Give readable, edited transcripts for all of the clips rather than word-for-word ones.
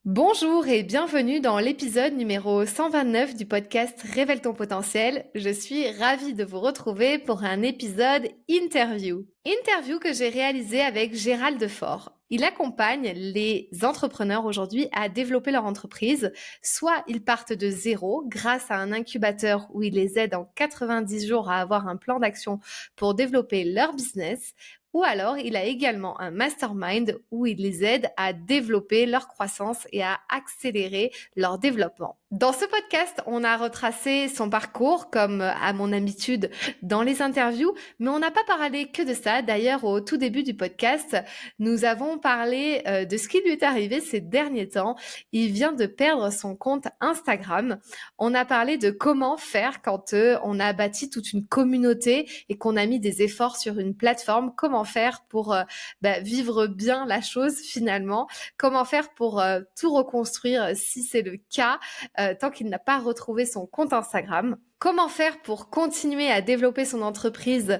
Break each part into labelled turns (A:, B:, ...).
A: Bonjour et bienvenue dans l'épisode numéro 129 du podcast Révèle ton potentiel. Je suis ravie de vous retrouver pour un épisode interview. Interview que j'ai réalisé avec Gérald Defort. Il accompagne les entrepreneurs aujourd'hui à développer leur entreprise. Soit ils partent de zéro grâce à un incubateur où il les aide en 90 jours à avoir un plan d'action pour développer leur business. Ou alors, il a également un mastermind où il les aide à développer leur croissance et à accélérer leur développement. Dans ce podcast, on a retracé son parcours comme à mon habitude dans les interviews, mais on n'a pas parlé que de ça. D'ailleurs, au tout début du podcast, nous avons parlé de ce qui lui est arrivé ces derniers temps. Il vient de perdre son compte Instagram. On a parlé de comment faire quand on a bâti toute une communauté et qu'on a mis des efforts sur une plateforme, comment faire pour vivre bien la chose finalement, comment faire pour tout reconstruire si c'est le cas, tant qu'il n'a pas retrouvé son compte Instagram. Comment faire pour continuer à développer son entreprise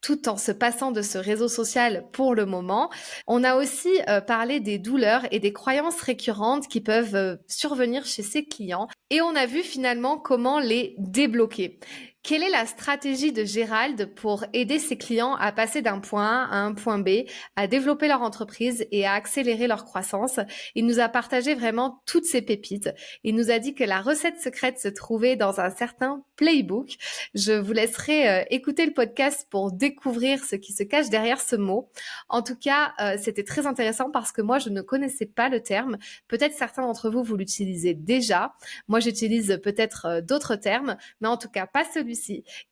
A: tout en se passant de ce réseau social pour le moment. On a aussi parlé des douleurs et des croyances récurrentes qui peuvent survenir chez ses clients. Et on a vu finalement comment les débloquer. Quelle est la stratégie de Gérald pour aider ses clients à passer d'un point A à un point B, à développer leur entreprise et à accélérer leur croissance? Il nous a partagé vraiment toutes ces pépites. Il nous a dit que la recette secrète se trouvait dans un certain playbook. Je vous laisserai écouter le podcast pour découvrir ce qui se cache derrière ce mot. En tout cas, c'était très intéressant parce que moi, je ne connaissais pas le terme. Peut-être certains d'entre vous, vous l'utilisez déjà. Moi, j'utilise peut-être d'autres termes, mais en tout cas, pas celui-ci.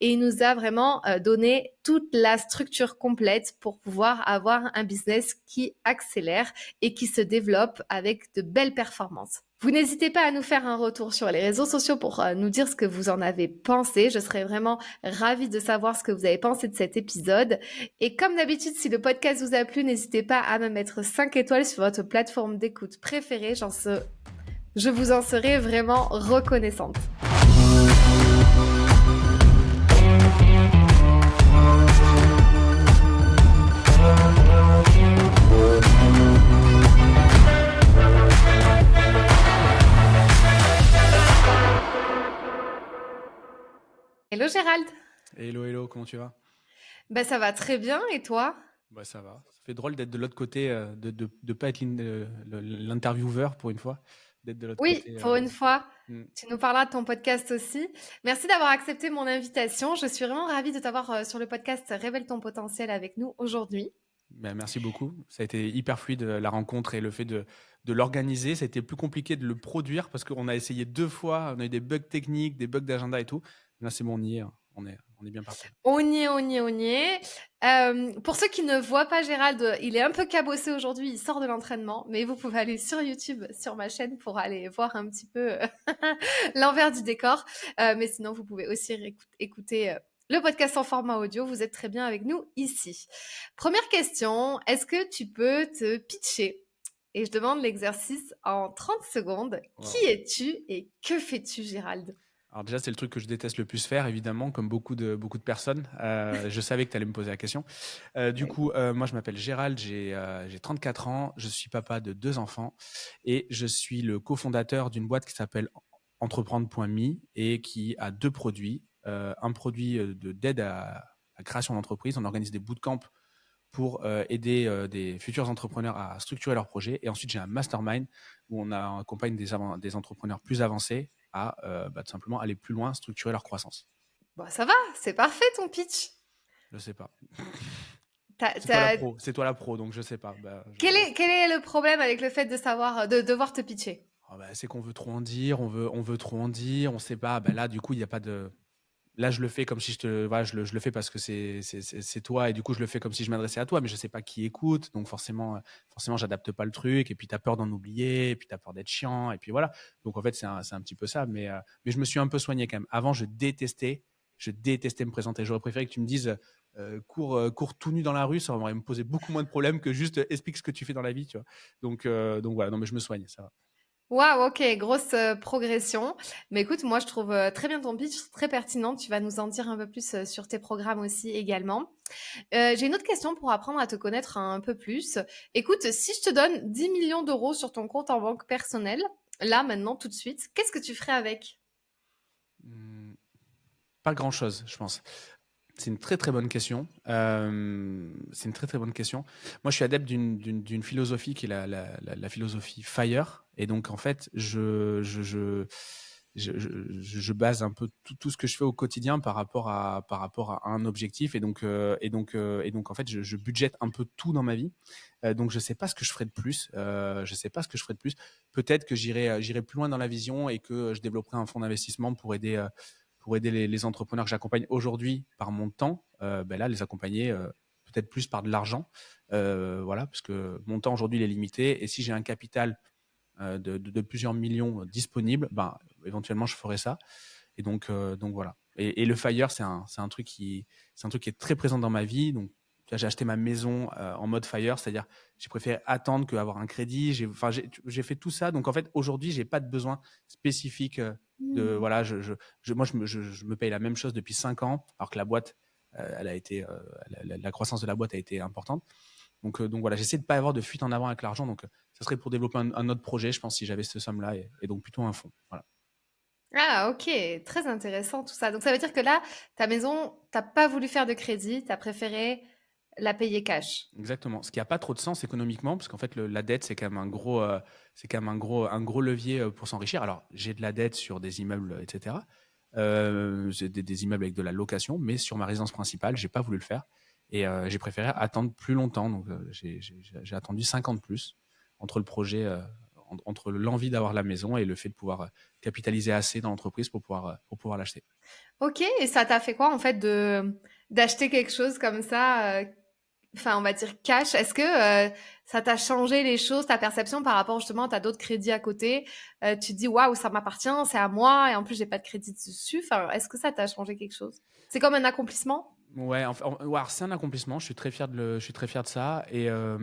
A: Et il nous a vraiment donné toute la structure complète pour pouvoir avoir un business qui accélère et qui se développe avec de belles performances. Vous n'hésitez pas à nous faire un retour sur les réseaux sociaux pour nous dire ce que vous en avez pensé. Je serais vraiment ravie de savoir ce que vous avez pensé de cet épisode. Et comme d'habitude, si le podcast vous a plu, n'hésitez pas à me mettre 5 étoiles sur votre plateforme d'écoute préférée. Je vous en serai vraiment reconnaissante. Hello Gérald.
B: Hello, hello, comment tu vas?
A: Ça va très bien et toi?
B: Bah ça va. Ça fait drôle d'être de l'autre côté, de pas être l'intervieweur pour une fois, d'être de l'autre
A: Oui,
B: côté.
A: pour une fois,
B: Hmm.
A: tu nous parleras de ton podcast aussi. Merci d'avoir accepté mon invitation. Je suis vraiment ravie de t'avoir sur le podcast Révèle ton potentiel avec nous aujourd'hui.
B: Ben, merci beaucoup. Ça a été hyper fluide la rencontre et le fait de l'organiser. Ça a été plus compliqué de le produire parce qu'on a essayé 2 fois, on a eu des bugs techniques, des bugs d'agenda et tout. Là, c'est bon, on y est, hein. On est bien parti.
A: On y est, on y est, on y est. Pour ceux qui ne voient pas Gérald, il est un peu cabossé aujourd'hui, il sort de l'entraînement, mais vous pouvez aller sur YouTube, sur ma chaîne, pour aller voir un petit peu l'envers du décor. Mais sinon, vous pouvez aussi écouter le podcast en format audio. Vous êtes très bien avec nous ici. Première question, est-ce que tu peux te pitcher? Et je demande l'exercice en 30 secondes. Qui
B: Wow.
A: es-tu et que fais-tu, Gérald?
B: Alors déjà, c'est le truc que je déteste le plus faire, évidemment, comme beaucoup de personnes. Je savais que tu allais me poser la question. Moi, je m'appelle Gérald, j'ai 34 ans, je suis papa de 2 enfants et je suis le cofondateur d'une boîte qui s'appelle entreprendre.me et qui a 2 produits. Un produit d'aide à la création d'entreprise. On organise des bootcamps pour aider des futurs entrepreneurs à structurer leurs projets. Et ensuite, j'ai un mastermind où on accompagne des entrepreneurs plus avancés à tout simplement aller plus loin, structurer leur croissance.
A: Bon, ça va, c'est parfait ton pitch.
B: Je sais pas.
A: T'as-
B: C'est toi la
A: t'as-
B: pro, c'est toi la pro, donc je sais pas.
A: Quel est le problème avec le fait de devoir te pitcher?
B: C'est qu'on veut trop en dire, on veut trop en dire, on sait pas. Là, du coup, il n'y a pas de. Là, je le fais comme si voilà, je le fais parce que c'est toi et du coup, je le fais comme si je m'adressais à toi, mais je sais pas qui écoute, donc forcément, j'adapte pas le truc et puis tu as peur d'en oublier et puis tu as peur d'être chiant et puis voilà. Donc en fait, c'est un petit peu ça, mais je me suis un peu soigné quand même. Avant, je détestais me présenter. J'aurais préféré que tu me dises cours tout nu dans la rue, ça aurait me posé beaucoup moins de problèmes que juste explique ce que tu fais dans la vie, tu vois. Donc voilà, non mais je me soigne, ça va.
A: Waouh, OK, grosse, progression. Mais écoute, moi, je trouve, très bien ton pitch, très pertinent. Tu vas nous en dire un peu plus, sur tes programmes aussi également. J'ai une autre question pour apprendre à te connaître un peu plus. Écoute, si je te donne 10 millions d'euros sur ton compte en banque personnel, là, maintenant, tout de suite, qu'est-ce que tu ferais avec?
B: Mmh, pas grand-chose, je pense. C'est une très très bonne question. C'est une très très bonne question. Moi, je suis adepte d'une philosophie qui est la philosophie FIRE. Et donc, en fait, je base un peu tout ce que je fais au quotidien par rapport à un objectif. Et donc, en fait, je budgète un peu tout dans ma vie. Donc, je sais pas ce que je ferai de plus. Je sais pas ce que je ferai de plus. Peut-être que j'irai plus loin dans la vision et que je développerai un fonds d'investissement pour aider les entrepreneurs que j'accompagne aujourd'hui par mon temps, ben là, les accompagner peut-être plus par de l'argent. Voilà, parce que mon temps aujourd'hui il est limité. Et si j'ai un capital de plusieurs millions disponibles, ben, éventuellement, je ferai ça. Et donc voilà. Et le FIRE, c'est un truc qui est très présent dans ma vie. Donc, j'ai acheté ma maison en mode FIRE, c'est-à-dire j'ai préféré attendre qu'avoir un crédit. J'ai fait tout ça. Donc en fait, aujourd'hui, j'ai pas de besoin spécifique de
A: Mmh.
B: voilà. Moi, je me paye la même chose depuis 5 ans, alors que la boîte, elle a été, la croissance de la boîte a été importante. Donc voilà, j'essaie de pas avoir de fuite en avant avec l'argent. Donc ça serait pour développer un autre projet, je pense, si j'avais ce somme-là, et donc plutôt un fonds. Voilà.
A: Ah OK, très intéressant tout ça. Donc ça veut dire que là, ta maison, t'as pas voulu faire de crédit, tu as préféré la payer cash?
B: Exactement. Ce qui a pas trop de sens économiquement, parce qu'en fait, la dette, c'est quand même c'est quand même un gros levier pour s'enrichir. Alors, j'ai de la dette sur des immeubles, etc. J'ai des immeubles avec de la location, mais sur ma résidence principale, j'ai pas voulu le faire. Et j'ai préféré attendre plus longtemps. Donc, j'ai attendu 5 ans de plus entre le projet, entre l'envie d'avoir la maison et le fait de pouvoir capitaliser assez dans l'entreprise pour pouvoir l'acheter.
A: OK, et ça t'a fait quoi en fait de d'acheter quelque chose comme ça, enfin on va dire cash? Est-ce que, ça t'a changé les choses, ta perception par rapport justement, tu d'autres crédits à côté, tu te dis: «Waouh, ça m'appartient, c'est à moi et en plus j'ai pas de crédit dessus». Enfin, est-ce que ça t'a changé quelque chose? C'est comme un accomplissement?
B: Ouais, ouais, alors c'est un accomplissement. Je suis très fier je suis très fier de ça. Bah,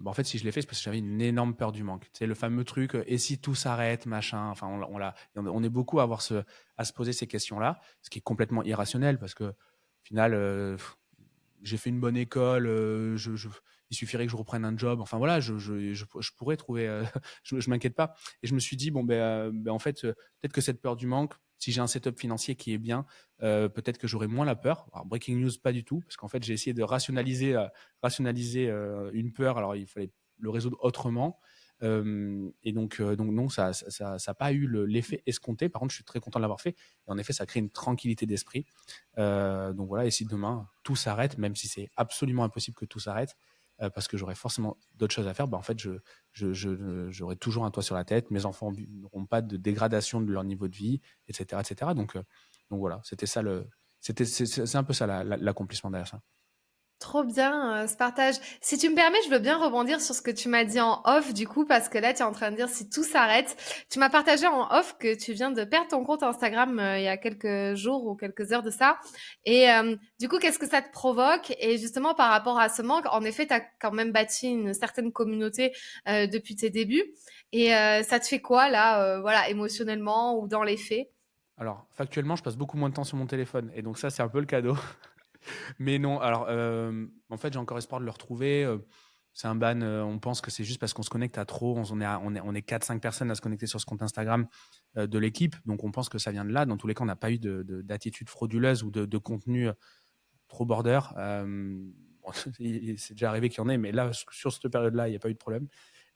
B: en fait, si je l'ai fait, c'est parce que j'avais une énorme peur du manque. Tu sais, le fameux truc, et si tout s'arrête, machin. Enfin, on est beaucoup à à se poser ces questions-là, ce qui est complètement irrationnel parce que, au final, j'ai fait une bonne école, il suffirait que je reprenne un job. Enfin voilà, je pourrais trouver, je m'inquiète pas. Et je me suis dit, bon, ben, en fait, peut-être que cette peur du manque, si j'ai un setup financier qui est bien, peut-être que j'aurai moins la peur. Alors, breaking news, pas du tout, parce qu'en fait, j'ai essayé de rationaliser une peur. Alors, il fallait le résoudre autrement. Et donc non, ça a pas eu l'effet escompté. Par contre, je suis très content de l'avoir fait. Et en effet, ça crée une tranquillité d'esprit. Donc voilà, et si demain tout s'arrête, même si c'est absolument impossible que tout s'arrête, parce que j'aurai forcément d'autres choses à faire, bah en fait, j'aurai toujours un toit sur la tête, mes enfants n'auront pas de dégradation de leur niveau de vie, etc. etc. Donc voilà, c'est un peu ça l'accomplissement derrière ça.
A: Trop bien, ce partage. Si tu me permets, je veux bien rebondir sur ce que tu m'as dit en off du coup, parce que là, tu es en train de dire si tout s'arrête. Tu m'as partagé en off que tu viens de perdre ton compte Instagram, il y a quelques jours ou quelques heures de ça. Et du coup, qu'est-ce que ça te provoque? Et justement, par rapport à ce manque, en effet, tu as quand même bâti une certaine communauté depuis tes débuts. Et ça te fait quoi là, voilà, émotionnellement ou dans les faits?
B: Alors, factuellement, je passe beaucoup moins de temps sur mon téléphone, et donc ça, c'est un peu le cadeau. Mais non, alors, en fait, j'ai encore espoir de le retrouver. C'est un ban, on pense que c'est juste parce qu'on se connecte à trop. On est 4-5 personnes à se connecter sur ce compte Instagram de l'équipe. Donc, on pense que ça vient de là. Dans tous les cas, on n'a pas eu d'attitude frauduleuse ou de contenu trop border. Bon, c'est déjà arrivé qu'il y en ait, mais là, sur cette période-là, il n'y a pas eu de problème.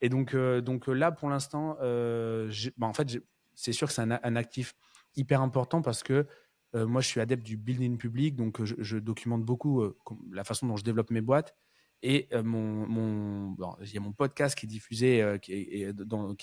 B: Et donc là, pour l'instant, en fait, c'est sûr que c'est un actif hyper important parce que moi, je suis adepte du building public, donc je documente beaucoup la façon dont je développe mes boîtes. Et il y a mon podcast qui est diffusé, dont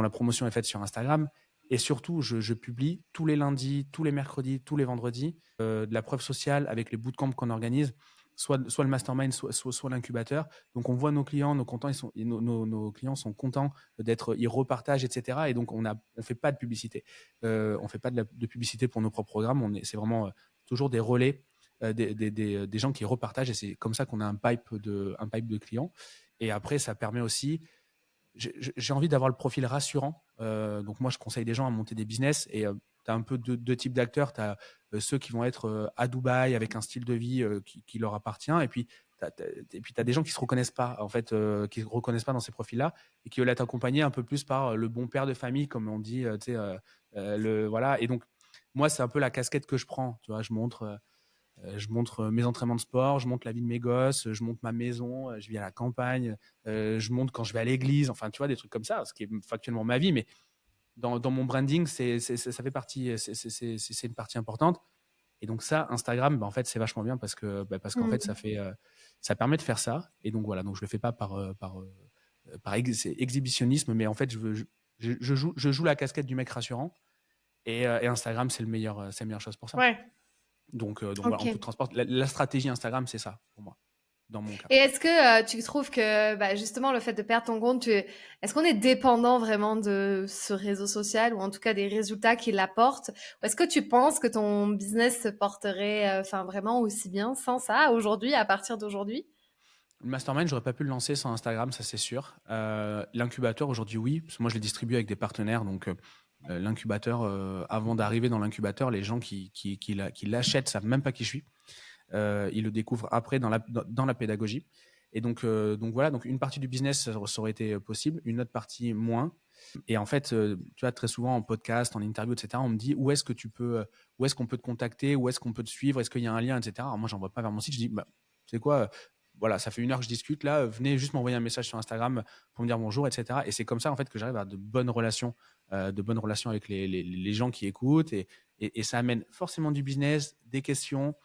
B: la promotion est faite sur Instagram. Et surtout, je publie tous les lundis, tous les mercredis, tous les vendredis de la preuve sociale avec les bootcamps qu'on organise, soit le mastermind, soit l'incubateur. Donc, on voit nos clients, nos clients sont contents ils repartagent, etc. Et donc, on fait pas de publicité. On fait pas de publicité pour nos propres programmes. C'est vraiment toujours des relais, des gens qui repartagent. Et c'est comme ça qu'on a un pipe de clients. Et après, ça permet aussi, j'ai envie d'avoir le profil rassurant. Donc moi, je conseille des gens à monter des business et tu as un peu deux types d'acteurs. Tu as ceux qui vont être à Dubaï avec un style de vie qui leur appartient. Et puis, tu as des gens qui se reconnaissent pas, en fait, qui se reconnaissent pas dans ces profils-là et qui veulent être accompagnés un peu plus par le bon père de famille, comme on dit, tu sais, voilà. Et donc, moi, c'est un peu la casquette que je prends. Tu vois, je montre mes entraînements de sport, je montre la vie de mes gosses, je montre ma maison, je vis à la campagne, je montre quand je vais à l'église, enfin, tu vois, des trucs comme ça, ce qui est factuellement ma vie, mais dans mon branding, ça fait partie, c'est une partie importante. Et donc ça, Instagram, bah, en fait, c'est vachement bien parce qu'en fait,
A: Hmm.
B: ça permet de faire ça. Et donc voilà, donc je le fais pas c'est exhibitionnisme, mais en fait, je joue la casquette du mec rassurant. Et Instagram, c'est la meilleure chose pour ça.
A: Ouais,
B: Donc voilà, en tout
A: ok.
B: transport, la stratégie Instagram, c'est ça pour moi, dans mon cas.
A: Et est-ce que tu trouves que bah, justement le fait de perdre ton compte, est-ce qu'on est dépendant vraiment de ce réseau social ou en tout cas des résultats qu'il apporte? Ou est-ce que tu penses que ton business se porterait enfin vraiment aussi bien sans ça aujourd'hui, à partir d'aujourd'hui?
B: Le mastermind, j'aurais pas pu le lancer sans Instagram, ça c'est sûr. L'incubateur aujourd'hui, oui, parce que moi je l'ai distribué avec des partenaires. Donc l'incubateur, avant d'arriver dans l'incubateur, les gens qui l'achètent savent même pas qui je suis. Ils le découvrent après dans la pédagogie. Et donc voilà, donc une partie du business, ça aurait été possible, une autre partie moins. Et en fait, tu vois, très souvent en podcast, en interview, etc., on me dit où est-ce qu'on peut te contacter, où est-ce qu'on peut te suivre, est-ce qu'il y a un lien, etc. Alors moi, j'en vois pas vers mon site. Je dis, bah, c'est quoi voilà, ça fait 1 heure que je discute là. Venez juste m'envoyer un message sur Instagram pour me dire bonjour, etc. Et c'est comme ça en fait que j'arrive à de bonnes relations avec les gens qui écoutent. Et ça amène forcément du business, des questions,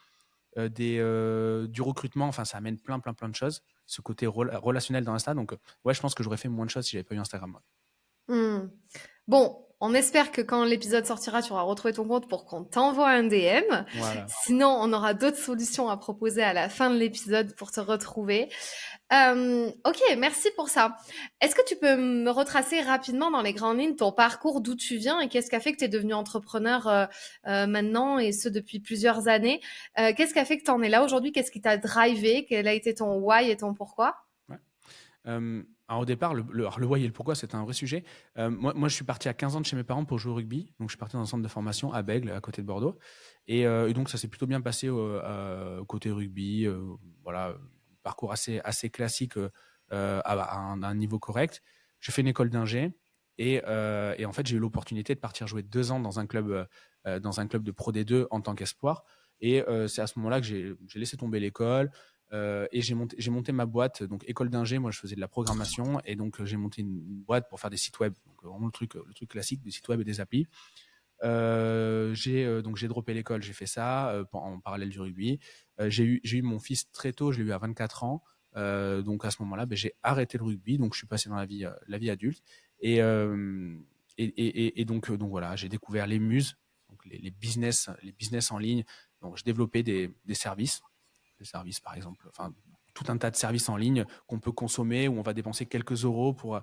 B: du recrutement. Enfin, ça amène plein de choses. Ce côté relationnel dans Insta. Donc, ouais, je pense que j'aurais fait moins de choses si j'avais pas eu Instagram. Ouais.
A: Hmm. Bon, on espère que quand l'épisode sortira, tu auras retrouvé ton compte pour qu'on t'envoie un DM.
B: Voilà.
A: Sinon, on aura d'autres solutions à proposer à la fin de l'épisode pour te retrouver. Ok, merci pour ça. Est-ce que tu peux me retracer rapidement dans les grandes lignes ton parcours, d'où tu viens et qu'est-ce qui a fait que tu es devenu entrepreneur maintenant et ce depuis plusieurs années? Qu'est-ce qui a fait que tu en es là aujourd'hui? Qu'est-ce qui t'a drivé? Quel a été ton why et ton pourquoi?
B: Ouais. Alors au départ, alors le why et le pourquoi, c'était un vrai sujet. Moi, je suis parti à 15 ans de chez mes parents pour jouer au rugby. Donc, je suis parti dans un centre de formation à Bègle, à côté de Bordeaux. Et donc, ça s'est plutôt bien passé côté rugby. Voilà, parcours assez classique à un niveau correct. J'ai fait une école d'ingé. Et en fait, j'ai eu l'opportunité de partir jouer 2 ans dans un club de Pro D2 en tant qu'espoir. Et c'est à ce moment-là que j'ai laissé tomber l'école. Et j'ai monté ma boîte, donc école d'ingé. Moi, je faisais de la programmation et donc j'ai monté une boîte pour faire des sites web. Donc vraiment le truc classique des sites web et des applis. Donc j'ai droppé l'école, j'ai fait ça en parallèle du rugby. J'ai eu mon fils très tôt, je l'ai eu à 24 ans. Donc à ce moment-là, ben, j'ai arrêté le rugby, donc je suis passé dans la vie adulte. Et, euh, et donc voilà, j'ai découvert les muses, donc les business en ligne. Donc je développais des services par exemple, enfin tout un tas de services en ligne qu'on peut consommer où on va dépenser quelques euros pour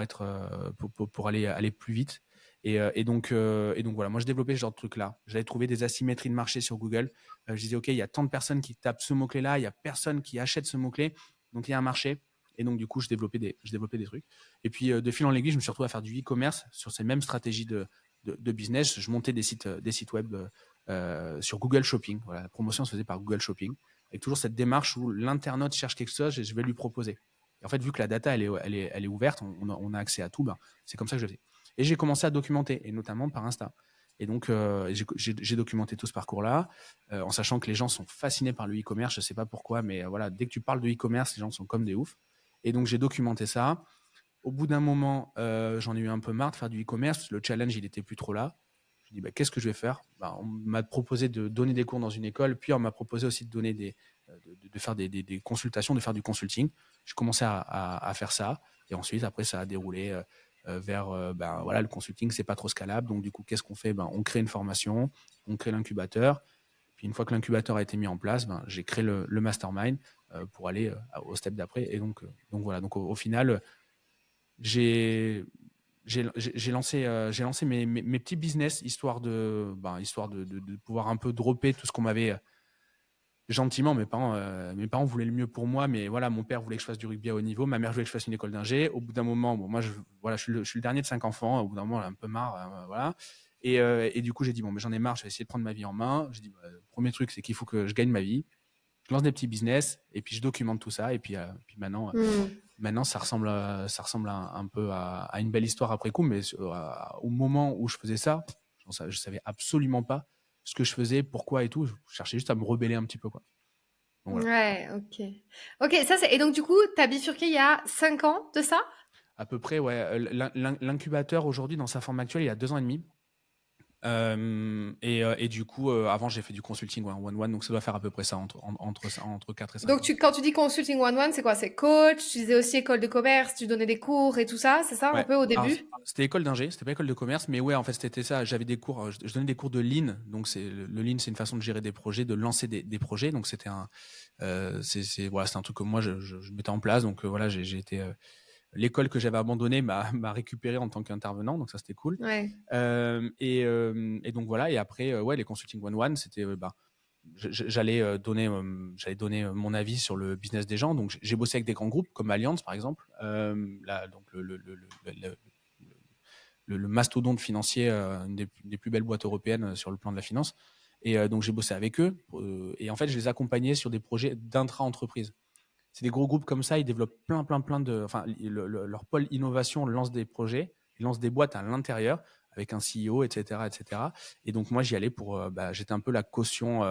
B: être pour aller plus vite. Et donc voilà, moi je développais ce genre de truc-là. J'allais trouver des asymétries de marché sur Google. Je disais, OK, il y a tant de personnes qui tapent ce mot-clé-là, il y a personne qui achète ce mot-clé, donc il y a un marché. Et donc du coup, je développais des trucs. Et puis de fil en aiguille, je me suis retrouvé à faire du e-commerce sur ces mêmes stratégies de business. Je montais des sites web sur Google Shopping. Voilà, la promotion se faisait par Google Shopping. Avec toujours cette démarche où l'internaute cherche quelque chose et je vais lui proposer. Et en fait, vu que la data, elle est ouverte, on a accès à tout, ben, c'est comme ça que je le fais. Et j'ai commencé à documenter, et notamment par Insta. Et donc, j'ai documenté tout ce parcours-là, en sachant que les gens sont fascinés par le e-commerce. Je ne sais pas pourquoi, mais voilà, dès que tu parles de e-commerce, les gens sont comme des oufs. Et donc, j'ai documenté ça. Au bout d'un moment, j'en ai eu un peu marre de faire du e-commerce. Le challenge, il n'était plus trop là. Je me dis, bah, qu'est-ce que je vais faire? Bah, on m'a proposé de donner des cours dans une école, puis on m'a proposé aussi de donner de faire des consultations, de faire du consulting. Je commençais à faire ça. Et ensuite, après, ça a déroulé vers ben, voilà, le consulting, c'est pas trop scalable. Donc, du coup, qu'est-ce qu'on fait? Ben, on crée une formation, on crée l'incubateur. Puis, une fois que l'incubateur a été mis en place, ben, j'ai créé le mastermind pour aller au step d'après. Et donc voilà. Donc, au final, j'ai j'ai lancé mes petits business histoire de pouvoir un peu dropper tout ce qu'on m'avait Gentiment, mes parents voulaient le mieux pour moi, mais voilà, mon père voulait que je fasse du rugby à haut niveau, ma mère voulait que je fasse une école d'ingé. Au bout d'un moment, bon, moi, voilà, je suis le dernier de 5 enfants. Au bout d'un moment, j'en ai un peu marre, voilà. Et du coup, j'ai dit, bon, mais j'en ai marre, je vais essayer de prendre ma vie en main. J'ai dit, bah, le premier truc, c'est qu'il faut que je gagne ma vie. Je lance des petits business, et puis je documente tout ça. Et puis
A: Hmm.
B: maintenant, un peu à une belle histoire après coup, mais au moment où je faisais ça, je savais absolument pas ce que je faisais, pourquoi et tout. Je cherchais juste à me rebeller un petit peu, quoi. Donc voilà.
A: Ouais, ok. Ok, ça c'est. Et donc, du coup, t'as bifurqué il y a 5 ans de ça?
B: À peu près, ouais. L'incubateur aujourd'hui, dans sa forme actuelle, il y a 2 ans et demi. Et du coup, avant, j'ai fait du consulting one-one, donc ça doit faire à peu près ça, entre 4 et 5
A: Donc,
B: ans.
A: quand tu dis consulting one-one, c'est quoi? C'est coach, tu disais aussi école de commerce, tu donnais des cours et tout ça, c'est ça un
B: Ouais.
A: peu au
B: Alors,
A: début?
B: c'était école d'ingé, c'était pas école de commerce, mais ouais, en fait, c'était ça. J'avais des cours, je donnais des cours de lean. Donc, le lean, c'est une façon de gérer des projets, de lancer des projets. Donc, voilà, c'est un truc que moi, je mettais en place. Donc, voilà, j'ai été, l'école que j'avais abandonnée m'a récupéré en tant qu'intervenant. Donc, ça, c'était cool.
A: Ouais.
B: Et donc, voilà. Et après, ouais, les consulting one-one, c'était, bah, j'allais donner mon avis sur le business des gens. Donc, j'ai bossé avec des grands groupes comme Allianz, par exemple. Là, donc le mastodonte financier, une des plus belles boîtes européennes sur le plan de la finance. Et donc, j'ai bossé avec eux. Et en fait, je les accompagnais sur des projets d'intra-entreprise. C'est des gros groupes comme ça, ils développent plein de. Enfin, leur pôle innovation lance des projets, ils lancent des boîtes à l'intérieur avec un CEO, etc., etc. Et donc, moi, j'y allais j'étais un peu la caution.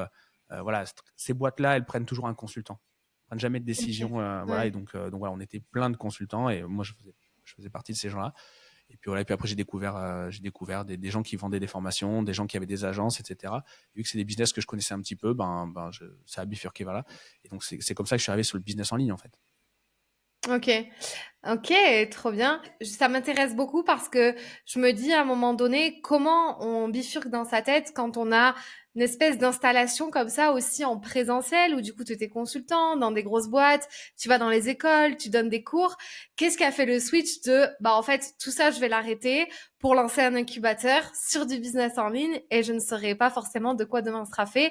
B: Voilà, ces boîtes-là, elles prennent toujours un consultant. Elles prennent jamais de
A: Ok.
B: décision. Voilà, et
A: Ouais.
B: donc voilà, on était plein de consultants et moi, je faisais partie de ces gens-là. Et puis voilà, et puis après j'ai découvert des gens qui vendaient des formations, des gens qui avaient des agences, etc. Et vu que c'est des business que je connaissais un petit peu, ça a bifurqué, voilà. Et donc c'est comme ça que je suis arrivé sur le business en ligne, en fait.
A: Ok. Ok, trop bien. Ça m'intéresse beaucoup parce que je me dis à un moment donné comment on bifurque dans sa tête quand on a une espèce d'installation comme ça aussi en présentiel où du coup tu étais consultant dans des grosses boîtes, tu vas dans les écoles, tu donnes des cours. Qu'est-ce qui a fait le switch de bah en fait tout ça je vais l'arrêter pour lancer un incubateur sur du business en ligne et je ne saurais pas forcément de quoi demain sera fait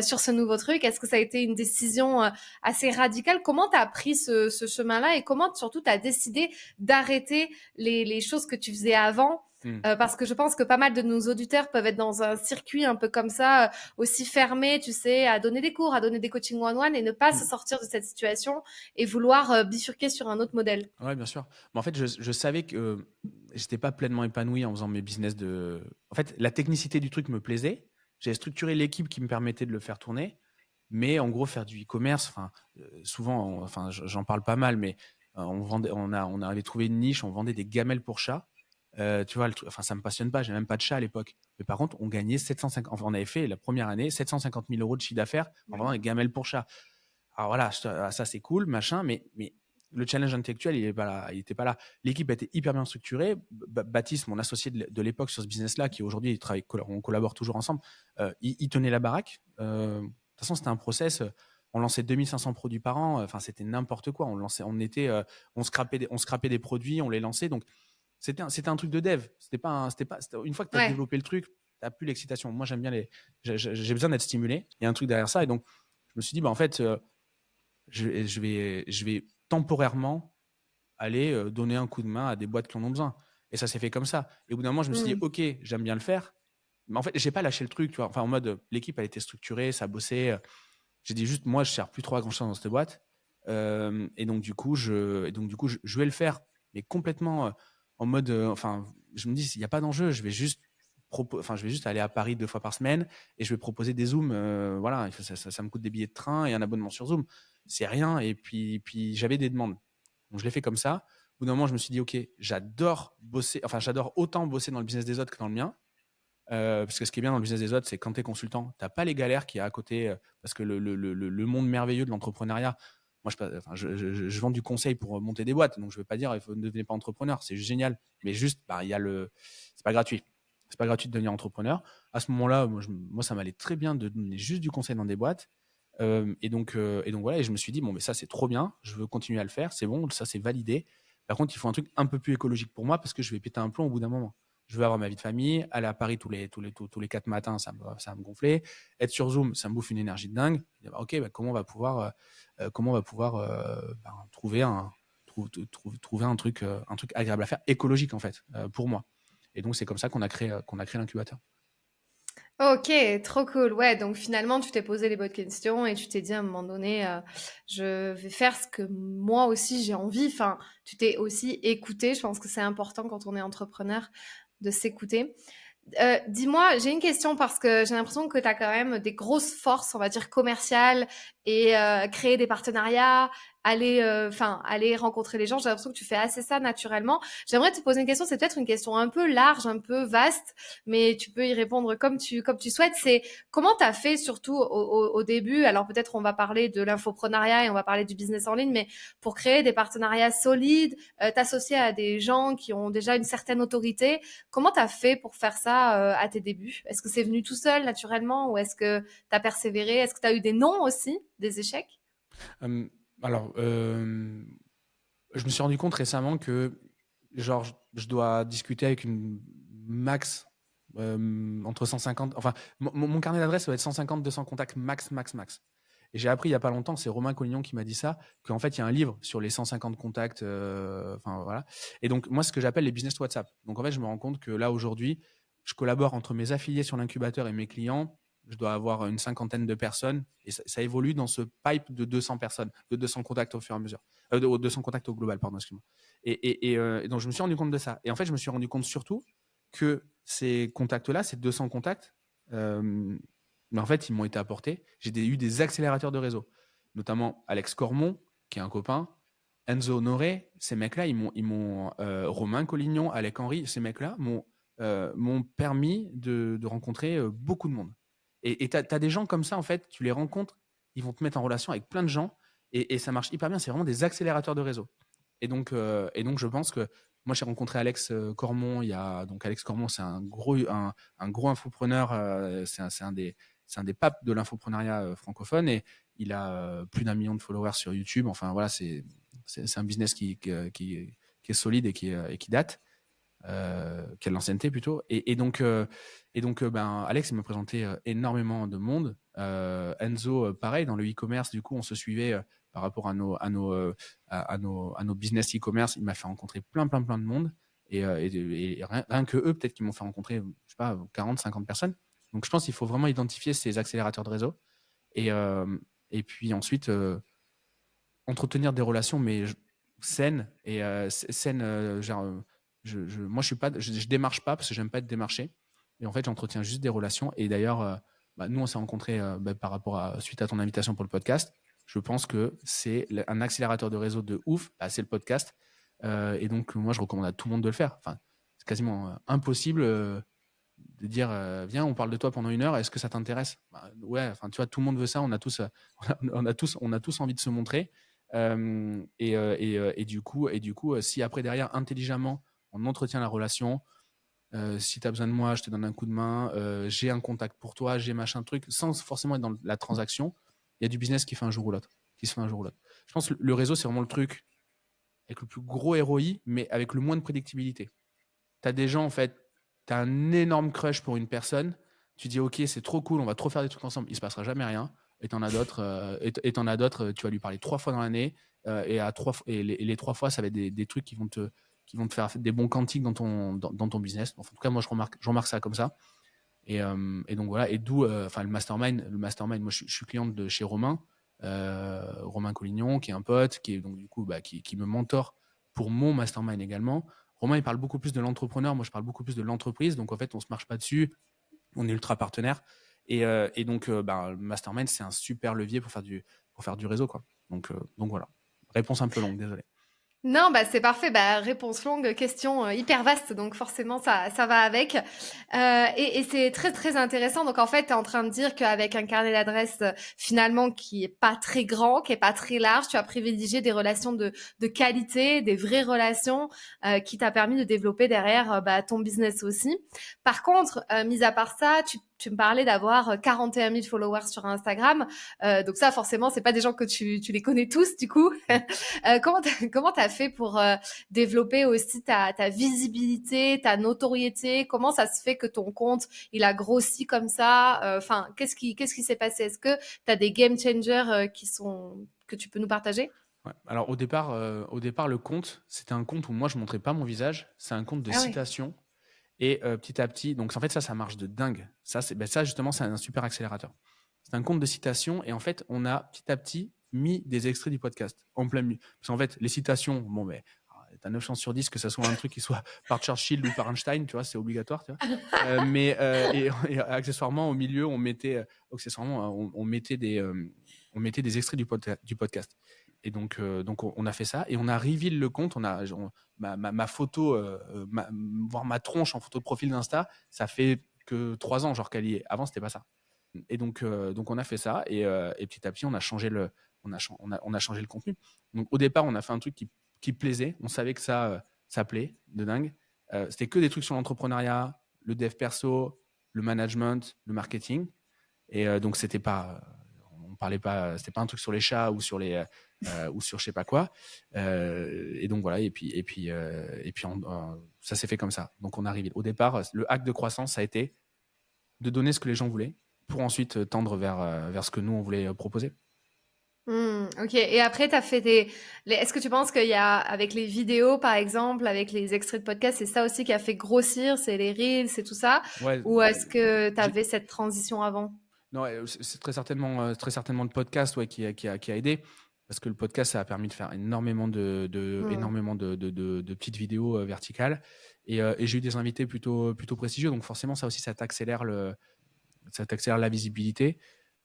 A: sur ce nouveau truc. Est-ce que ça a été une décision assez radicale? Comment tu as pris ce chemin-là et comment surtout tu as décidé d'arrêter les choses que tu faisais avant
B: Hmm.
A: parce que je pense que pas mal de nos auditeurs peuvent être dans un circuit un peu comme ça, aussi fermé, tu sais, à donner des cours, à donner des coachings one-one et ne pas se
B: Hmm.
A: sortir de cette situation et vouloir bifurquer sur un autre modèle.
B: Ouais, bien sûr. Mais en fait, je savais que j'étais pas pleinement épanoui en faisant mes business de. En fait, la technicité du truc me plaisait. J'avais structuré l'équipe qui me permettait de le faire tourner. Mais en gros, faire du e-commerce, enfin, souvent, enfin, j'en parle pas mal, mais on avait trouvé une niche, on vendait des gamelles pour chats. Tu vois, enfin, ça me passionne pas, j'ai même pas de chat à l'époque. Mais par contre, on gagnait 750, enfin, on avait fait la première année 750 000 euros de chiffre d'affaires en vendant des gamelles pour chats. Alors voilà, ça c'est cool, machin, mais le challenge intellectuel, il est pas là, il était pas là. L'équipe a été hyper bien structurée. Baptiste, mon associé de l'époque sur ce business-là, qui aujourd'hui on collabore toujours ensemble, il tenait la baraque. De toute façon, c'était un process. On lançait 2500 produits par an. Enfin, c'était n'importe quoi. On scrapait des produits, on les lançait. Donc, c'était un truc de dev. Une fois que tu as
A: Ouais.
B: développé le truc, tu n'as plus l'excitation. Moi, j'aime bien j'ai besoin d'être stimulé. Il y a un truc derrière ça. Et donc, je me suis dit, bah, en fait, je vais temporairement aller donner un coup de main à des boîtes qui en ont besoin. Et ça s'est fait comme ça. Et au bout d'un moment, je me suis dit,
A: Mm.
B: OK, j'aime bien le faire. Mais en fait, j'ai pas lâché le truc, tu vois. Enfin, en mode, l'équipe a été structurée, ça bossait. J'ai dit juste, moi, je sers plus trop à grand chose dans cette boîte. Et donc, du coup, je vais le faire, mais complètement en mode, enfin, je me dis, s'il n'y a pas d'enjeu, je vais juste aller à Paris 2 fois par semaine et je vais proposer des Zooms. Voilà, ça me coûte des billets de train et un abonnement sur Zoom. C'est rien. Et puis j'avais des demandes. Donc, je l'ai fait comme ça. Au bout d'un moment, je me suis dit, OK, j'adore bosser, enfin, j'adore autant bosser dans le business des autres que dans le mien. Parce que ce qui est bien dans le business des autres, c'est quand tu es consultant, tu n'as pas les galères qu'il y a à côté, parce que le monde merveilleux de l'entrepreneuriat, moi, je vends du conseil pour monter des boîtes, donc je ne veux pas dire ne devenez pas entrepreneur, c'est juste génial. Mais juste, bah, c'est pas gratuit. C'est pas gratuit de devenir entrepreneur. À ce moment-là, moi ça m'allait très bien de donner juste du conseil dans des boîtes. Et donc voilà, et je me suis dit, bon, mais ça, c'est trop bien, je veux continuer à le faire, c'est bon, ça, c'est validé. Par contre, il faut un truc un peu plus écologique pour moi parce que je vais péter un plomb au bout d'un moment. Je veux avoir ma vie de famille. Aller à Paris tous les 4 matins, ça va me gonfler. Être sur Zoom, ça me bouffe une énergie de dingue. Et bah, ok, bah, comment on va pouvoir trouver un truc agréable à faire, écologique en fait, pour moi. Et donc c'est comme ça qu'on a créé l'incubateur.
A: Ok, trop cool. Ouais, donc finalement, tu t'es posé les bonnes questions et tu t'es dit à un moment donné, je vais faire ce que moi aussi j'ai envie. Enfin, tu t'es aussi écouté. Je pense que c'est important quand on est entrepreneur de s'écouter. Dis-moi, j'ai une question parce que j'ai l'impression que tu as quand même des grosses forces, on va dire, commerciales et créer des partenariats, aller rencontrer les gens. J'ai l'impression que tu fais assez ça naturellement. J'aimerais te poser une question, c'est peut-être une question un peu large, un peu vaste, mais tu peux y répondre comme tu souhaites. C'est comment tu as fait surtout au début, alors peut-être on va parler de l'infoprenariat et on va parler du business en ligne, mais pour créer des partenariats solides, t'associer à des gens qui ont déjà une certaine autorité. Comment tu as fait pour faire ça à tes débuts? Est-ce que c'est venu tout seul, naturellement, ou est-ce que tu as persévéré? Est-ce que tu as eu des non aussi, des échecs?
B: Euh, alors, je me suis rendu compte récemment que genre je dois discuter avec une max entre 150, enfin mon carnet d'adresse ça va être 150 200 contacts max max max. Et j'ai appris il y a pas longtemps, c'est Romain Collignon qui m'a dit ça, qu'en fait il y a un livre sur les 150 contacts, enfin voilà. Et donc moi ce que j'appelle les business WhatsApp. Donc en fait je me rends compte que là aujourd'hui je collabore entre mes affiliés sur l'incubateur et mes clients. Je dois avoir une cinquantaine de personnes et ça évolue dans ce pipe de 200 personnes, de 200 contacts au fur et à mesure, de 200 contacts au global, pardon, excuse-moi. Et donc, je me suis rendu compte de ça. Et en fait, je me suis rendu compte surtout que ces contacts-là, ces 200 contacts, mais en fait, ils m'ont été apportés. J'ai eu des accélérateurs de réseau, notamment Alex Cormon, qui est un copain, Enzo Honoré, ces mecs-là, Romain Collignon, Alec Henry, ces mecs-là m'ont permis de rencontrer beaucoup de monde. Et tu as des gens comme ça, en fait, tu les rencontres, ils vont te mettre en relation avec plein de gens, et ça marche hyper bien. C'est vraiment des accélérateurs de réseau. Et donc, je pense que moi, j'ai rencontré Alex Cormon. Donc Alex Cormon, c'est un gros infopreneur. C'est un des papes de l'infopreneuriat francophone, et il a plus d'1 million de followers sur YouTube. Enfin voilà, c'est un business qui est solide et qui date, qui a de l'ancienneté plutôt. Et donc, Alex il m'a présenté énormément de monde. Enzo, pareil, dans le e-commerce, du coup, on se suivait par rapport à nos business e-commerce. Il m'a fait rencontrer plein, plein, plein de monde. Et rien que eux, peut-être qu'ils m'ont fait rencontrer, je sais pas, 40, 50 personnes. Donc, je pense qu'il faut vraiment identifier ces accélérateurs de réseau. Et puis ensuite, entretenir des relations, mais saines. Et saines, genre, moi, je démarche pas parce que j'aime pas être démarché. Et en fait, j'entretiens juste des relations. Et d'ailleurs, nous, on s'est rencontrés suite à ton invitation pour le podcast. Je pense que c'est un accélérateur de réseau de ouf. Bah, c'est le podcast. Et donc, moi, je recommande à tout le monde de le faire. Enfin, c'est quasiment impossible de dire viens, on parle de toi pendant 1 heure, est-ce que ça t'intéresse? Ouais, enfin, tu vois, tout le monde veut ça, on a tous envie de se montrer. Et du coup, si après, derrière, intelligemment, on entretient la relation, si tu as besoin de moi, je te donne un coup de main, j'ai un contact pour toi, j'ai machin truc, sans forcément être dans la transaction, il y a du business qui fait un jour ou l'autre, qui se fait un jour ou l'autre. Je pense que le réseau, c'est vraiment le truc avec le plus gros ROI, mais avec le moins de prédictibilité. Tu as des gens, en fait, tu as un énorme crush pour une personne, tu dis ok, c'est trop cool, on va trop faire des trucs ensemble, il se passera jamais rien. Et t'en as d'autres, tu vas lui parler 3 fois dans l'année, et les 3 fois, ça va être des trucs qui vont te faire des bons quantiques dans ton business. Enfin, en tout cas, moi, je remarque ça comme ça. Et donc voilà, et d'où, enfin, le mastermind, moi, je suis client de chez Romain Collignon, qui est un pote, qui est donc du coup, qui me mentor pour mon mastermind également. Romain, il parle beaucoup plus de l'entrepreneur, moi, je parle beaucoup plus de l'entreprise. Donc en fait, on se marche pas dessus, on est ultra partenaire. Et donc, le mastermind, c'est un super levier pour faire du réseau, quoi. Donc voilà. Réponse un peu longue, désolé.
A: Non, bah c'est parfait. Bah, réponse longue, question hyper vaste, donc forcément ça va avec. Et c'est très très intéressant. Donc en fait, tu es en train de dire qu'avec un carnet d'adresses finalement qui est pas très grand, qui est pas très large, tu as privilégié des relations de qualité, des vraies relations qui t'a permis de développer derrière ton business aussi. Par contre, mis à part ça, tu me parlais d'avoir 41 000 followers sur Instagram. Donc ça, forcément, c'est pas des gens que tu les connais tous, du coup. Comment t'as fait pour développer aussi ta visibilité, ta notoriété? Comment ça se fait que ton compte, il a grossi comme ça? Enfin, qu'est-ce qui s'est passé? Est-ce que tu as des game changers que tu peux nous partager?
B: Ouais. Alors au départ, le compte, c'était un compte où moi je montrais pas mon visage. C'est un compte de
A: Ah ouais.
B: citation. Et petit à petit, donc en fait ça marche de dingue. Ça justement, c'est un super accélérateur. C'est un compte de citation et en fait, on a petit à petit mis des extraits du podcast en plein milieu. Parce qu'en fait, les citations, bon, mais t'as 9 chances sur 10 que ça soit un truc qui soit par Churchill ou par Einstein, tu vois, c'est obligatoire, tu vois. Et accessoirement, au milieu, on mettait des extraits du podcast. Et donc on a fait ça et on a reveal le compte. Ma photo, voir ma tronche en photo de profil d'Insta, ça fait que 3 ans, genre qu'elle y est. Avant, c'était pas ça. Et donc on a fait ça et petit à petit, on a changé le contenu. Donc au départ, on a fait un truc qui plaisait. On savait que ça plaît de dingue. C'était que des trucs sur l'entrepreneuriat, le dev perso, le management, le marketing. Et donc on parlait pas, c'était pas un truc sur les chats ou ou sur je sais pas quoi. Et donc voilà. Ça s'est fait comme ça. Donc on arrive. Au départ, le hack de croissance, ça a été de donner ce que les gens voulaient pour ensuite tendre vers ce que nous on voulait proposer.
A: Ok. Et après, t'as fait Est-ce que tu penses qu'il y a, avec les vidéos, par exemple, avec les extraits de podcast, c'est ça aussi qui a fait grossir, c'est les reels, c'est tout ça?
B: Ouais,
A: Ou est-ce que
B: j'ai-
A: t'avais cette transition avant?
B: non, c'est très certainement le podcast ouais, qui a aidé. Parce que le podcast, ça a permis de faire énormément
A: Hmm.
B: de petites vidéos verticales. Et j'ai eu des invités plutôt prestigieux. Donc forcément, ça aussi, ça t'accélère la visibilité.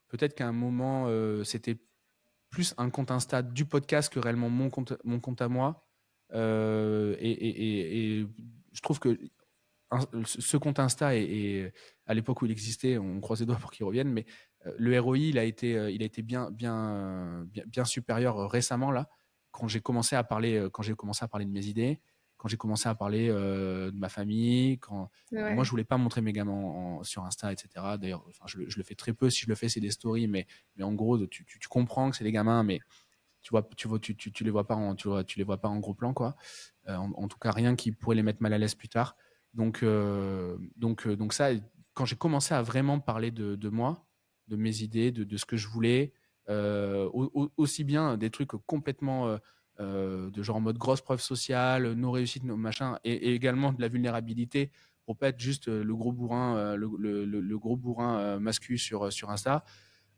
B: Peut-être qu'à un moment, c'était plus un compte Insta du podcast que réellement mon compte à moi. Et je trouve que ce compte Insta, à l'époque où il existait, on croise les doigts pour qu'il revienne, mais le ROI, il a été bien supérieur récemment, là, quand j'ai commencé à parler de mes idées, quand j'ai commencé à parler de ma famille, quand moi, je
A: Ouais.
B: voulais pas montrer mes gamins sur Insta, etc. D'ailleurs, enfin, je le fais très peu. Si je le fais, c'est des stories, mais en gros, tu comprends que c'est des gamins, mais tu les vois pas tu les vois pas en gros plan, quoi. En tout cas, rien qui pourrait les mettre mal à l'aise plus tard. Donc ça, quand j'ai commencé à vraiment parler de moi, de mes idées, de ce que je voulais, aussi bien des trucs complètement de genre en mode grosse preuve sociale, nos réussites, nos machins, et également de la vulnérabilité pour pas être juste le gros bourrin, le gros bourrin mascu sur Insta.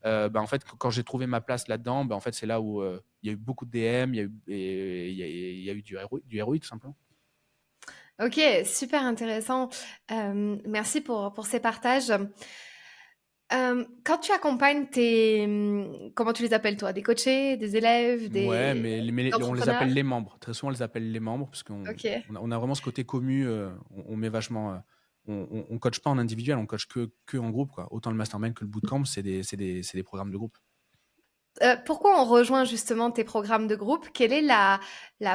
B: Bah, en fait, quand j'ai trouvé ma place là-dedans, bah, en fait, c'est là où il y a eu beaucoup de DM, il y a eu du ROI tout simplement.
A: Ok, super intéressant. Merci pour ces partages. Quand tu accompagnes comment tu les appelles toi? Des coachés, des élèves,
B: Ouais,
A: des
B: on les appelle
A: entrepreneurs?
B: les membres. Très souvent, on les appelle les membres parce
A: Ok.
B: on a vraiment ce côté commu. On met vachement. On coach pas en individuel, on coach que en groupe, quoi. Autant le mastermind que le bootcamp, c'est des programmes de groupe.
A: Pourquoi on rejoint justement tes programmes de groupe? Quelle est la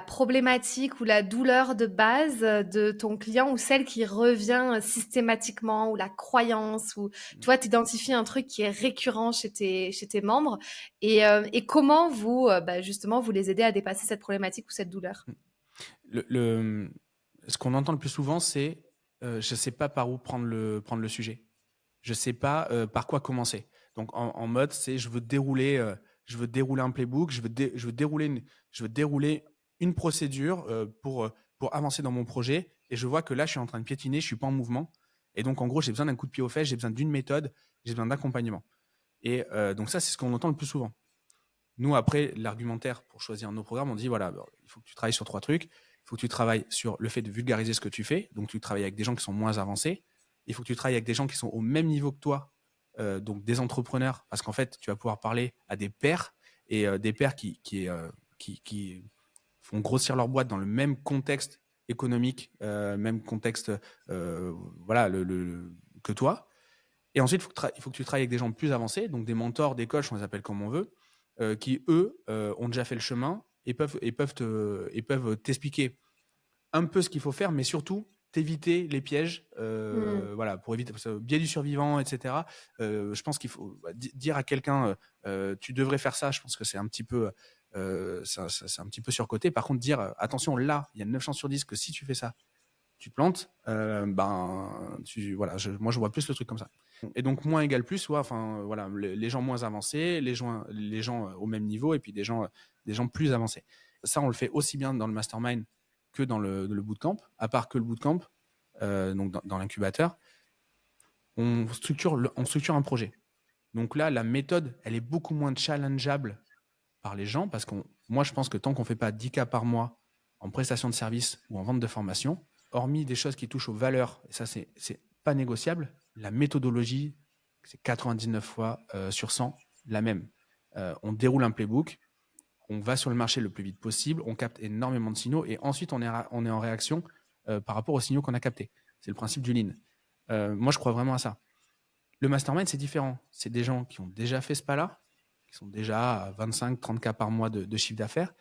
A: problématique ou la douleur de base de ton client ou celle qui revient systématiquement ou la croyance ou toi, tu identifies un truc qui est récurrent chez tes membres et comment vous, justement, vous les aidez à dépasser cette problématique ou cette douleur?
B: Le, le- Ce qu'on entend le plus souvent, c'est je sais pas par où prendre le sujet. Je sais pas par quoi commencer. Donc en mode, c'est je veux dérouler un playbook, je veux dérouler une procédure pour avancer dans mon projet. Et je vois que là, je suis en train de piétiner, je suis pas en mouvement. Et donc en gros, j'ai besoin d'un coup de pied aux fesses, j'ai besoin d'une méthode, j'ai besoin d'accompagnement. Et donc ça, c'est ce qu'on entend le plus souvent. Nous, après, l'argumentaire pour choisir nos programmes, on dit voilà, il faut que tu travailles sur 3 trucs. Il faut que tu travailles sur le fait de vulgariser ce que tu fais. Donc, tu travailles avec des gens qui sont moins avancés. Il faut que tu travailles avec des gens qui sont au même niveau que toi, donc des entrepreneurs, parce qu'en fait, tu vas pouvoir parler à des pairs et des pairs qui font grossir leur boîte dans le même contexte économique, même contexte, voilà, que toi. Et ensuite, il faut que tu travailles avec des gens plus avancés, donc des mentors, des coachs, on les appelle comme on veut, qui, eux, ont déjà fait le chemin et peuvent t'expliquer un peu ce qu'il faut faire, mais surtout t'éviter les pièges,
A: Mmh.
B: voilà, pour éviter parce que biais du survivant, etc. Je pense qu'il faut dire à quelqu'un, tu devrais faire ça. Je pense que c'est un petit peu, c'est un petit peu surcoté. Par contre, dire attention, là, il y a 9 chances sur 10 que si tu fais ça, tu te plantes. Voilà, moi je vois plus le truc comme ça. Et donc moins égale plus, soit, enfin voilà, les gens moins avancés, les gens au même niveau, et puis des gens plus avancés. Ça, on le fait aussi bien dans le mastermind que dans le bootcamp, à part que le bootcamp, donc dans l'incubateur, on structure un projet. Donc là, la méthode, elle est beaucoup moins challengeable par les gens, parce que moi, je pense que tant qu'on ne fait pas 10 cas par mois en prestation de service ou en vente de formation, hormis des choses qui touchent aux valeurs, et ça, c'est pas négociable, la méthodologie, c'est 99 fois sur 100 la même. On déroule un playbook, on va sur le marché le plus vite possible, on capte énormément de signaux, et ensuite, on est en réaction par rapport aux signaux qu'on a captés. C'est le principe du lean. Moi, je crois vraiment à ça. Le mastermind, c'est différent. C'est des gens qui ont déjà fait ce pas-là, qui sont déjà à 25-30 cas par mois de chiffre d'affaires,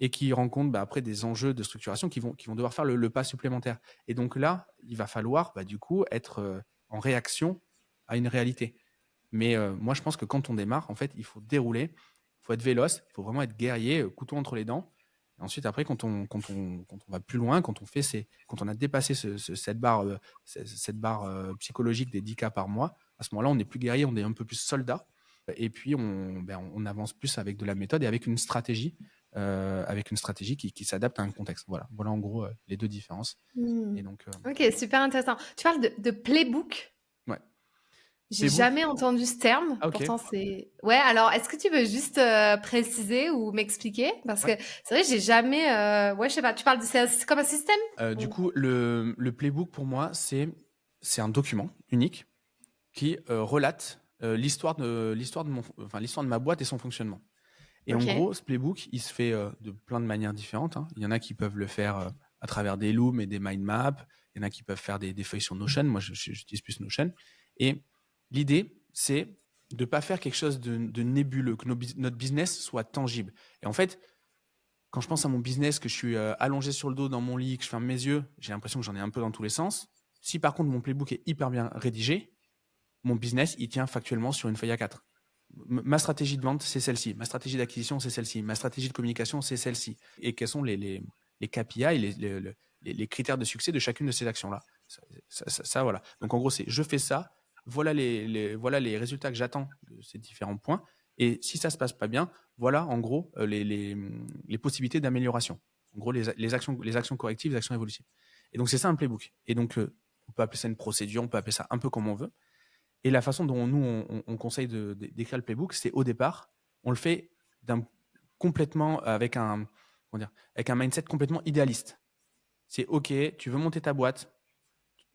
B: et qui rencontrent après des enjeux de structuration qui vont devoir faire le pas supplémentaire. Et donc là, il va falloir du coup être en réaction à une réalité. Mais moi, je pense que quand on démarre, en fait, il faut dérouler, il faut être véloce, il faut vraiment être guerrier, couteau entre les dents. Et ensuite, après, quand on va plus loin, quand on a dépassé cette barre, psychologique des 10 cas par mois, à ce moment-là, on n'est plus guerrier, on est un peu plus soldat. Et puis, on avance plus avec de la méthode et avec une stratégie, qui s'adapte à un contexte. Voilà en gros les deux différences.
A: Mmh.
B: Et donc,
A: Ok, super intéressant. Tu parles de playbook.
B: ouais.
A: J'ai
B: Playbook.
A: jamais entendu ce terme.
B: Ah, ok.
A: Pourtant, c'est. Ouais, alors, est-ce que tu veux juste préciser ou m'expliquer? Parce que
B: Ouais.
A: c'est vrai, j'ai jamais. Ouais, je sais pas. Tu parles de. C'est comme un système?
B: Du
A: Ou-
B: coup, le playbook, pour moi, c'est un document unique qui relate l'histoire de ma boîte et son fonctionnement. Et en
A: Ok.
B: gros, ce playbook, il se fait de plein de manières différentes, hein. Il y en a qui peuvent le faire à travers des looms et des mind maps. Il y en a qui peuvent faire des feuilles sur Notion. Moi, j'utilise plus Notion. Et l'idée, c'est de ne pas faire quelque chose de nébuleux, que notre business soit tangible. Et en fait, quand je pense à mon business, que je suis allongé sur le dos dans mon lit, que je ferme mes yeux, j'ai l'impression que j'en ai un peu dans tous les sens. Si par contre mon playbook est hyper bien rédigé, mon business, il tient factuellement sur une feuille A4. Ma stratégie de vente, c'est celle-ci. Ma stratégie d'acquisition, c'est celle-ci. Ma stratégie de communication, c'est celle-ci. Et quels sont les KPI, les critères de succès de chacune de ces actions-là. Ça, voilà. Donc, en gros, c'est je fais ça, voilà les résultats que j'attends de ces différents points. Et si ça se passe pas bien, voilà, en gros, les possibilités d'amélioration. En gros, les actions correctives, les actions évolutives. Et donc, c'est ça un playbook. Et donc, on peut appeler ça une procédure, on peut appeler ça un peu comme on veut. Et la façon dont nous, on conseille d'écrire le playbook, c'est au départ, on le fait complètement avec un mindset complètement idéaliste. C'est OK, tu veux monter ta boîte,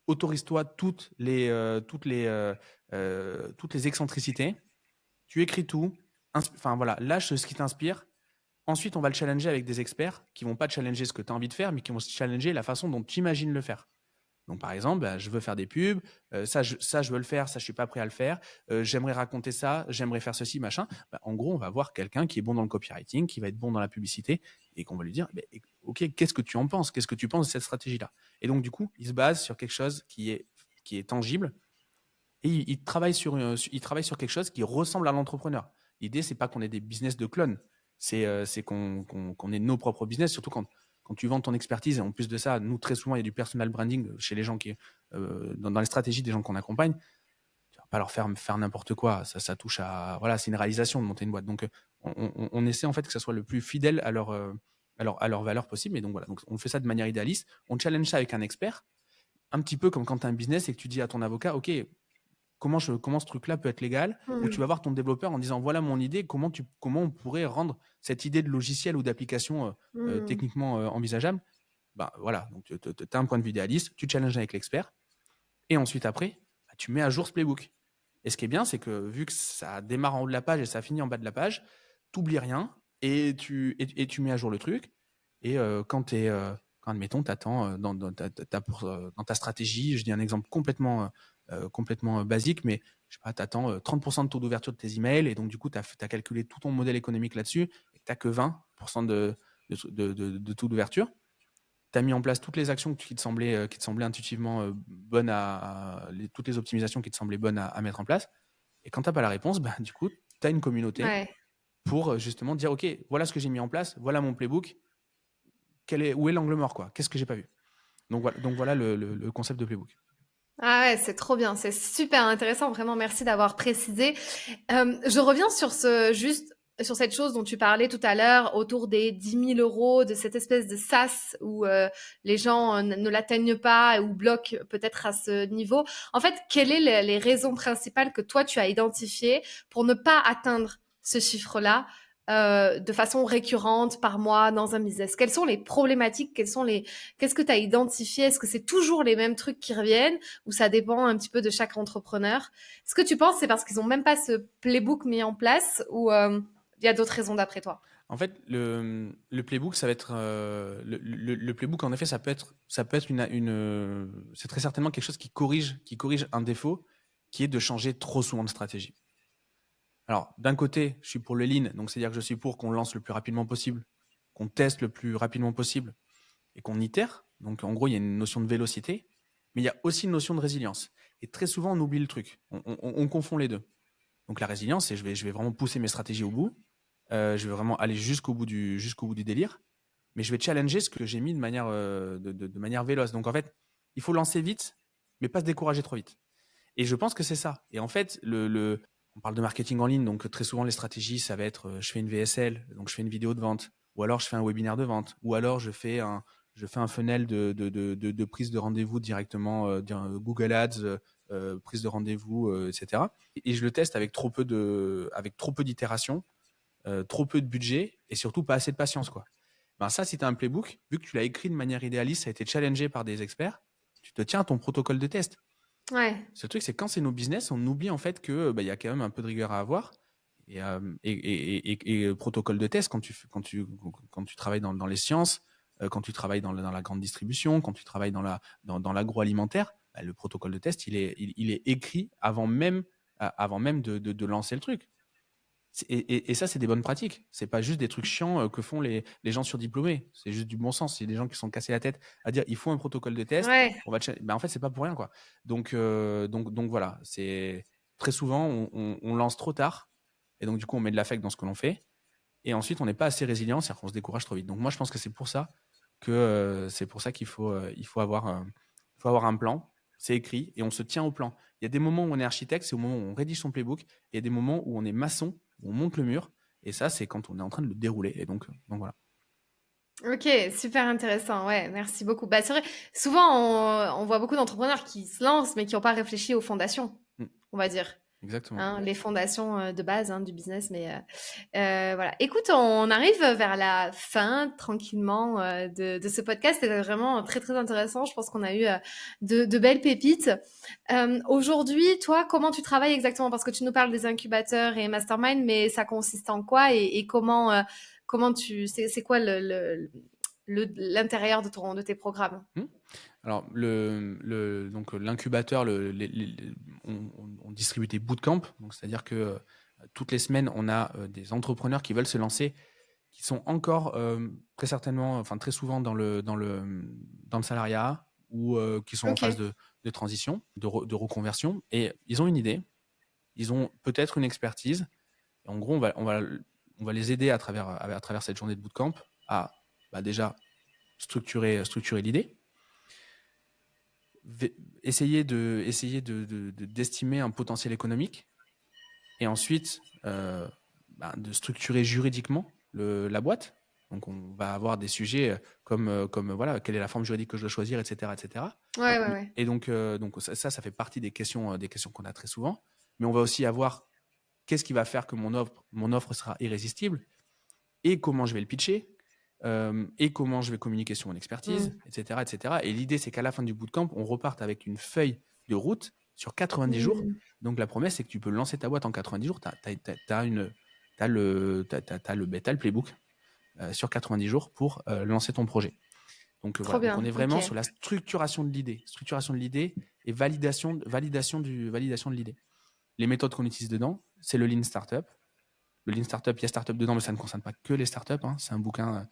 B: autorise-toi toutes les excentricités, tu écris tout, enfin voilà, lâche ce qui t'inspire. Ensuite, on va le challenger avec des experts qui vont pas challenger ce que tu as envie de faire, mais qui vont challenger la façon dont tu imagines le faire. Donc, par exemple, je veux faire des pubs, ça, je veux le faire, ça, je suis pas prêt à le faire. J'aimerais raconter ça, j'aimerais faire ceci, machin. En gros, on va voir quelqu'un qui est bon dans le copywriting, qui va être bon dans la publicité, et qu'on va lui dire, OK, qu'est-ce que tu en penses? Qu'est-ce que tu penses de cette stratégie-là? Et donc, du coup, il se base sur quelque chose qui est tangible, et il travaille il travaille sur quelque chose qui ressemble à l'entrepreneur. L'idée, c'est pas qu'on ait des business de clones, c'est qu'on ait nos propres business, surtout quand tu vends ton expertise. Et en plus de ça, nous, très souvent, il y a du personal branding chez les gens dans les stratégies des gens qu'on accompagne. Tu vas pas leur faire n'importe quoi. Ça touche à, voilà, c'est une réalisation de monter une boîte. Donc, on essaie en fait que ça soit le plus fidèle à leur valeur possible. Et donc, voilà. Donc, on fait ça de manière idéaliste. On challenge ça avec un expert, un petit peu comme quand tu as un business et que tu dis à ton avocat, OK, comment ce truc-là peut être légal, ou tu
A: Hmm.
B: vas voir ton développeur en disant voilà mon idée, comment on pourrait rendre cette idée de logiciel ou d'application
A: Hmm.
B: techniquement envisageable. Voilà, donc tu as un point de vue idéaliste, tu challenges avec l'expert, et ensuite après, tu mets à jour ce playbook. Et ce qui est bien, c'est que vu que ça démarre en haut de la page et ça finit en bas de la page, tu n'oublies rien, et tu mets à jour le truc. Et quand, admettons, tu attends dans ta stratégie, je dis un exemple complètement basique, mais je sais pas, tu attends 30% de taux d'ouverture de tes emails, et donc du coup, tu as calculé tout ton modèle économique là-dessus, et tu n'as que 20% de taux d'ouverture. tu as mis en place toutes les actions qui te semblaient intuitivement bonnes toutes les optimisations qui te semblaient bonnes à mettre en place. Et quand tu n'as pas la réponse, bah, du coup, tu as une communauté
A: Ouais.
B: pour justement dire, OK, voilà ce que j'ai mis en place, voilà mon playbook, où est l'angle mort, quoi? Qu'est-ce que j'ai pas vu? Donc voilà le concept de playbook.
A: Ah ouais, c'est trop bien, c'est super intéressant, vraiment merci d'avoir précisé. Je reviens sur sur cette chose dont tu parlais tout à l'heure, autour des 10 000 €, de cette espèce de sas où les gens ne l'atteignent pas ou bloquent peut-être à ce niveau. En fait, quelles sont les raisons principales que toi, tu as identifiées pour ne pas atteindre ce chiffre-là de façon récurrente par mois dans un business? Quelles sont les problématiques? Qu'est-ce que tu as identifié? Est-ce que c'est toujours les mêmes trucs qui reviennent ou ça dépend un petit peu de chaque entrepreneur? Est-ce que tu penses que c'est parce qu'ils n'ont même pas ce playbook mis en place ou il y a d'autres raisons d'après toi?
B: En fait, le playbook, ça va être le playbook. En effet, ça peut être c'est très certainement quelque chose qui corrige un défaut, qui est de changer trop souvent de stratégie. Alors, d'un côté, je suis pour le lean, donc c'est-à-dire que je suis pour qu'on lance le plus rapidement possible, qu'on teste le plus rapidement possible et qu'on itère. Donc, en gros, il y a une notion de vélocité, mais il y a aussi une notion de résilience. Et très souvent, on oublie le truc. On confond les deux. Donc, la résilience, c'est je vais vraiment pousser mes stratégies au bout. Je vais vraiment aller jusqu'au bout du délire, mais je vais challenger ce que j'ai mis de manière véloce. Donc, en fait, il faut lancer vite, mais pas se décourager trop vite. Et je pense que c'est ça. Et en fait, on parle de marketing en ligne, donc très souvent les stratégies, ça va être je fais une VSL, donc je fais une vidéo de vente, ou alors je fais un webinaire de vente, ou alors je fais un funnel de prise de rendez-vous directement, Google Ads, prise de rendez-vous, etc. Et je le teste avec trop peu d'itérations, trop peu de budget et surtout pas assez de patience, quoi. Ben ça, si tu as un playbook, vu que tu l'as écrit de manière idéaliste, ça a été challengé par des experts, tu te tiens à ton protocole de test.
A: Ouais.
B: Ce truc, c'est quand c'est nos business, on oublie en fait que bah, y a quand même un peu de rigueur à avoir. Et protocole de test, quand tu travailles dans les sciences, quand tu travailles dans la grande distribution, quand tu travailles dans l'agroalimentaire, bah, le protocole de test, il est écrit avant même de lancer le truc. Et ça, c'est des bonnes pratiques. C'est pas juste des trucs chiants que font les gens surdiplômés. C'est juste du bon sens. C'est des gens qui sont cassés la tête à dire il faut un protocole de test.
A: Ouais.
B: En fait, c'est pas pour rien, quoi. Donc voilà. C'est très souvent on lance trop tard et donc du coup on met de l'affect dans ce que l'on fait et ensuite on n'est pas assez résilient, c'est-à-dire qu'on se décourage trop vite. Donc moi je pense que c'est pour ça qu'il faut avoir un plan. C'est écrit et on se tient au plan. Il y a des moments où on est architecte, c'est au moment où on rédige son playbook. Il y a des moments où on est maçon, où on monte le mur. Et ça, c'est quand on est en train de le dérouler. Et donc voilà.
A: Ok, super intéressant. Ouais, merci beaucoup. Bah, c'est vrai, souvent on voit beaucoup d'entrepreneurs qui se lancent mais qui n'ont pas réfléchi aux fondations,
B: Mm,
A: on va dire.
B: exactement.
A: Hein, les fondations de base du business. Mais voilà. Écoute, on arrive vers la fin tranquillement de ce podcast. C'était vraiment très très intéressant. Je pense qu'on a eu de belles pépites. Aujourd'hui, toi, comment tu travailles exactement? Parce que tu nous parles des incubateurs et mastermind, mais ça consiste en quoi et c'est quoi l'intérieur de tes programmes?
B: Mm. Alors, donc l'incubateur, on distribue des bootcamps. Donc, c'est-à-dire que toutes les semaines, on a des entrepreneurs qui veulent se lancer, qui sont encore très certainement, enfin très souvent dans le salariat ou qui sont en
A: Ok.
B: phase de transition, de reconversion. Et ils ont une idée, ils ont peut-être une expertise. Et en gros, on va les aider à travers cette journée de bootcamp à déjà structurer l'idée, d'estimer un potentiel économique et ensuite de structurer juridiquement la boîte. Donc, on va avoir des sujets comme voilà, quelle est la forme juridique que je dois choisir, etc., etc.
A: Ouais, ouais, ouais.
B: Et donc ça fait partie des questions qu'on a très souvent. Mais on va aussi avoir qu'est-ce qui va faire que mon offre sera irrésistible et comment je vais le pitcher et comment je vais communiquer sur mon expertise,
A: Mm.
B: etc., etc. Et l'idée, c'est qu'à la fin du bootcamp, on reparte avec une feuille de route sur 90 jours.
A: Mm.
B: Donc, la promesse, c'est que tu peux lancer ta boîte en 90 jours. Tu as le playbook sur 90 jours pour lancer ton projet. Donc,
A: Trop
B: voilà. Donc, on
A: bien.
B: est
A: Ok.
B: vraiment sur la structuration de l'idée et validation de l'idée. Les méthodes qu'on utilise dedans, c'est le Lean Startup. Le Lean Startup, il y a Startup dedans, mais ça ne concerne pas que les startups. Hein. C'est un bouquin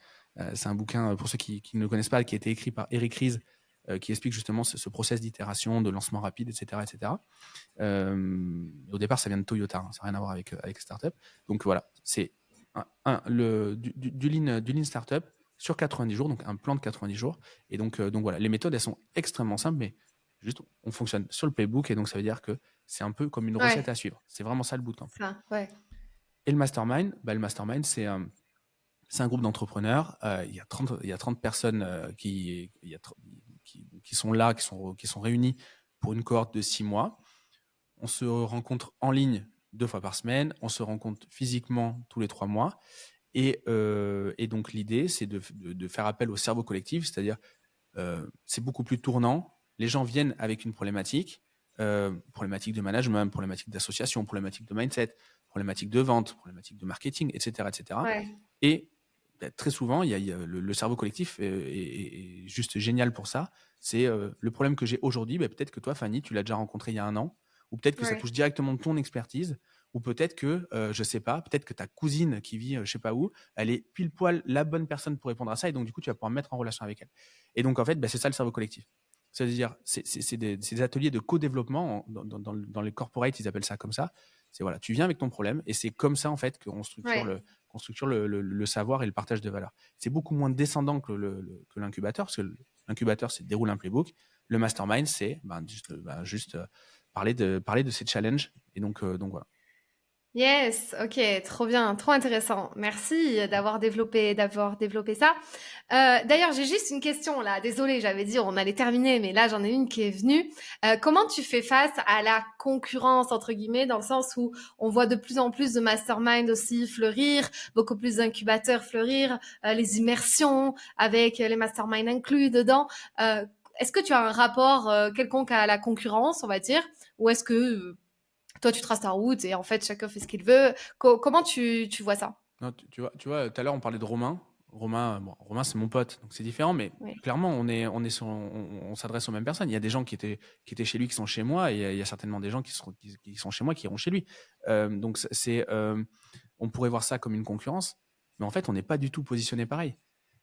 B: C'est un bouquin, pour ceux qui ne le connaissent pas, qui a été écrit par Eric Ries, qui explique justement ce process d'itération, de lancement rapide, etc. etc. Au départ, ça vient de Toyota, hein, ça n'a rien à voir avec startup. Donc voilà, c'est du lean startup sur 90 jours, donc un plan de 90 jours. Et donc voilà, les méthodes, elles sont extrêmement simples, mais juste, on fonctionne sur le playbook, et donc ça veut dire que c'est un peu comme une recette à suivre. C'est vraiment ça le bootcamp.
A: Ça, ouais.
B: Et le mastermind, c'est un groupe d'entrepreneurs. Il y a 30 personnes qui sont là, qui sont réunies pour une cohorte de 6 mois. On se rencontre en ligne 2 fois par semaine. On se rencontre physiquement tous les 3 mois. Et donc, l'idée, c'est de faire appel au cerveau collectif, c'est-à-dire c'est beaucoup plus tournant. Les gens viennent avec une problématique de management, problématique d'association, problématique de mindset, problématique de vente, problématique de marketing, etc. etc.
A: Ouais.
B: Et très souvent, le cerveau collectif est juste génial pour ça. C'est le problème que j'ai aujourd'hui, peut-être que toi, Fanny, tu l'as déjà rencontré il y a un an, ou peut-être que ça
A: Ouais.
B: touche directement ton expertise, ou peut-être que, je sais pas, peut-être que ta cousine qui vit je sais pas où, elle est pile poil la bonne personne pour répondre à ça, et donc du coup, tu vas pouvoir me mettre en relation avec elle. Et donc, en fait, c'est ça le cerveau collectif. C'est-à-dire, c'est des ateliers de co-développement. Dans les corporates, ils appellent ça comme ça. C'est voilà, tu viens avec ton problème, et c'est comme ça, en fait, qu'on structure
A: Ouais.
B: le savoir et le partage de valeur. C'est beaucoup moins descendant que l'incubateur, parce que l'incubateur, c'est déroule un playbook. Le mastermind, c'est juste parler de ces challenges. Et donc voilà.
A: Yes, ok, trop bien, trop intéressant. Merci d'avoir développé ça. D'ailleurs, j'ai juste une question là. Désolée, j'avais dit on allait terminer, mais là j'en ai une qui est venue. Comment tu fais face à la concurrence entre guillemets, dans le sens où on voit de plus en plus de mastermind aussi fleurir, beaucoup plus d'incubateurs fleurir, les immersions avec les masterminds inclus dedans. Est-ce que tu as un rapport quelconque à la concurrence, on va dire, ou est-ce que toi, tu traces ta route et en fait, chacun fait ce qu'il veut. Comment tu vois ça?
B: Non, tu vois, tout à l'heure, on parlait de Romain. Romain, c'est mon pote, donc c'est différent, mais
A: Oui.
B: clairement, on s'adresse aux mêmes personnes. Il y a des gens qui étaient chez lui qui sont chez moi, et il y a certainement des gens qui sont chez moi qui iront chez lui. Donc, on pourrait voir ça comme une concurrence, mais en fait, on n'est pas du tout positionné pareil.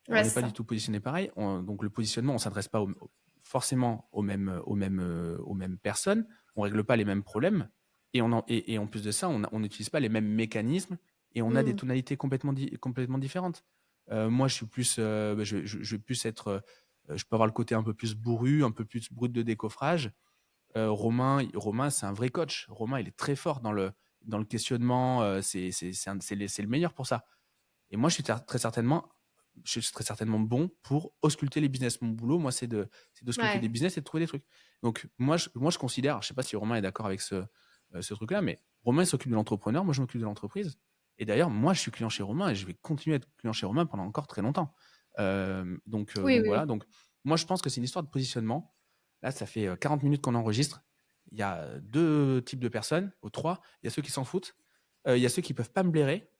B: On
A: Ouais,
B: n'est
A: c'est
B: pas du
A: ça.
B: tout positionné pareil. Donc, le positionnement, on ne s'adresse pas forcément aux mêmes personnes. On ne règle pas les mêmes problèmes. Et en plus de ça, on n'utilise pas les mêmes mécanismes, et on a des
A: Mm.
B: tonalités complètement différentes. Moi, je suis plus, je vais plus être, je peux avoir le côté un peu plus bourru, un peu plus brut de décoffrage. Romain, c'est un vrai coach. Romain, il est très fort dans le questionnement. C'est le meilleur pour ça. Et moi, je suis très certainement bon pour ausculter les business. Mon boulot, moi, c'est d'ausculter
A: Ouais.
B: des business et de trouver des trucs. Donc, moi, je considère, je ne sais pas si Romain est d'accord avec ce truc-là, mais Romain, il s'occupe de l'entrepreneur, moi, je m'occupe de l'entreprise. Et d'ailleurs, moi, je suis client chez Romain, et je vais continuer à être client chez Romain pendant encore très longtemps.
A: Oui,
B: Donc
A: oui,
B: voilà.
A: oui.
B: Donc, moi, je pense que c'est une histoire de positionnement. Là, ça fait 40 minutes qu'on enregistre. Il y a deux types de personnes, ou trois. Il y a ceux qui s'en foutent. Il y a ceux qui peuvent pas me blairer.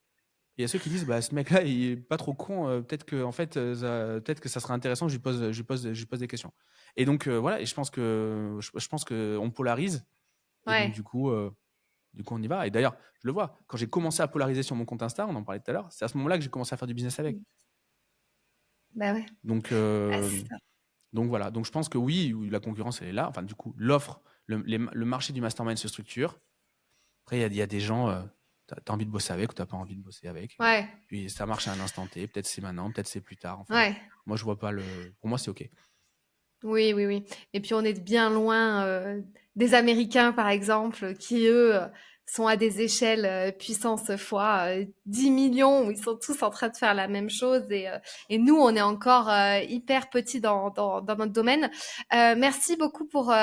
B: Et il y a ceux qui disent, ce mec-là, il est pas trop con. Peut-être que, en fait, peut-être que ça serait intéressant que je lui pose des questions. Et donc, voilà. Et je pense que on polarise. Et donc,
A: Ouais.
B: du coup, on y va. Et d'ailleurs, je le vois. Quand j'ai commencé à polariser sur mon compte Insta, on en parlait tout à l'heure, c'est à ce moment-là que j'ai commencé à faire du business avec.
A: Bah ouais.
B: Donc,
A: Ah, c'est ça.
B: donc voilà. Donc, je pense que oui, la concurrence, elle est là. Enfin, du coup, l'offre, le marché du mastermind se structure. Après, il y a des gens, t'as envie de bosser avec ou t'as pas envie de bosser avec.
A: Ouais.
B: Puis ça marche à un instant T. Peut-être c'est maintenant, peut-être c'est plus tard. Enfin,
A: Ouais.
B: moi, je vois pas le. Pour moi, c'est OK.
A: Oui, oui, oui. Et puis on est bien loin des Américains, par exemple, qui eux sont à des échelles puissance fois 10 millions, où ils sont tous en train de faire la même chose. Et nous, on est encore hyper petits dans notre domaine. Merci beaucoup pour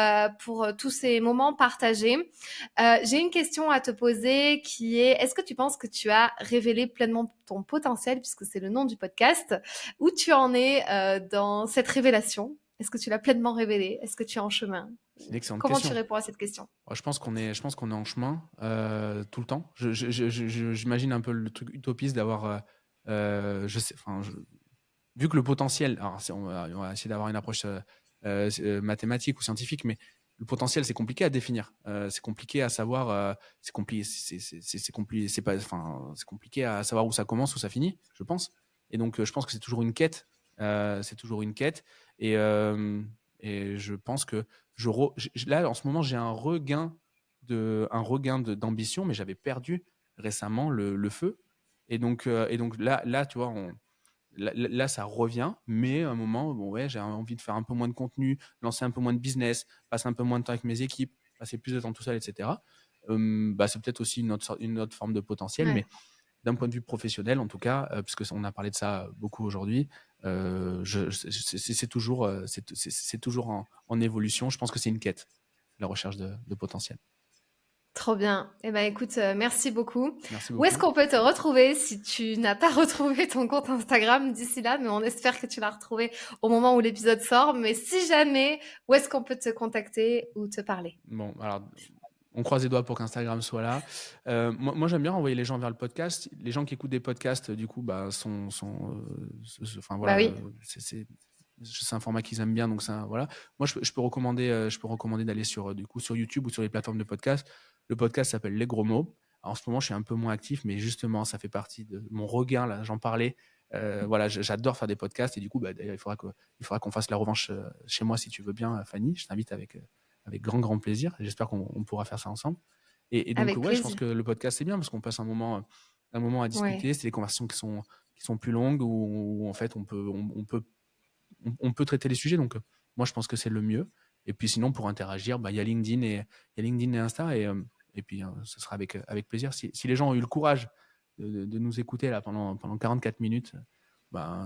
A: tous ces moments partagés. J'ai une question à te poser qui est ce que tu penses que tu as révélé pleinement ton potentiel, puisque c'est le nom du podcast, où tu en es dans cette révélation? Est-ce que tu l'as pleinement révélé? Est-ce que tu es en chemin?
B: C'est une excellente
A: Comment tu
B: question.
A: réponds à cette question?
B: Ouais, je pense qu'on est en chemin tout le temps. J'imagine un peu le truc utopiste d'avoir, je sais, enfin, vu que le potentiel, alors on va essayer d'avoir une approche mathématique ou scientifique, mais le potentiel, c'est compliqué à définir. C'est compliqué à savoir. C'est compliqué à savoir où ça commence, où ça finit, je pense. Et donc, je pense que c'est toujours une quête. C'est toujours une quête. Et je pense que là, en ce moment, j'ai un regain d'ambition, mais j'avais perdu récemment le feu. Et donc là, tu vois, là, ça revient, mais à un moment, bon, ouais, j'ai envie de faire un peu moins de contenu, lancer un peu moins de business, passer un peu moins de temps avec mes équipes, passer plus de temps tout seul, etc. C'est peut-être aussi une autre forme de potentiel, mais
A: Ouais.
B: d'un point de vue professionnel, en tout cas, puisque on a parlé de ça beaucoup aujourd'hui, c'est toujours en évolution. Je pense que c'est une quête, la recherche de potentiel.
A: Trop bien. Eh ben, écoute, merci beaucoup.
B: Merci
A: Où est-ce
B: beaucoup.
A: qu'on peut te retrouver si tu n'as pas retrouvé ton compte Instagram d'ici là? Mais on espère que tu l'as retrouvé au moment où l'épisode sort. Mais si jamais, où est-ce qu'on peut te contacter ou te parler?
B: Bon, alors, on croise les doigts pour qu'Instagram soit là. Moi, j'aime bien envoyer les gens vers le podcast. Les gens qui écoutent des podcasts, du coup, enfin
A: Bah
B: voilà,
A: oui,
B: c'est un format qu'ils aiment bien, donc ça, voilà. Moi, je peux recommander d'aller sur YouTube ou sur les plateformes de podcast. Le podcast s'appelle Les Gros Mots. Alors, en ce moment, je suis un peu moins actif, mais justement, ça fait partie de mon regain. Là, j'en parlais. Voilà, j'adore faire des podcasts et du coup, d'ailleurs, il faudra qu'on fasse la revanche chez moi si tu veux bien, Fanny. Je t'invite avec grand plaisir. J'espère qu'on pourra faire ça ensemble. Et donc,
A: avec
B: ouais, je pense
A: plaisir.
B: que le podcast, c'est bien parce qu'on passe un moment à
A: Ouais.
B: discuter. C'est des conversations qui sont plus longues où en fait, on peut traiter les sujets. Donc, moi, je pense que c'est le mieux. Et puis, sinon, pour interagir, il y a LinkedIn il y a LinkedIn et Insta. Et puis, ce sera avec plaisir. Si les gens ont eu le courage de nous écouter là pendant 44 minutes,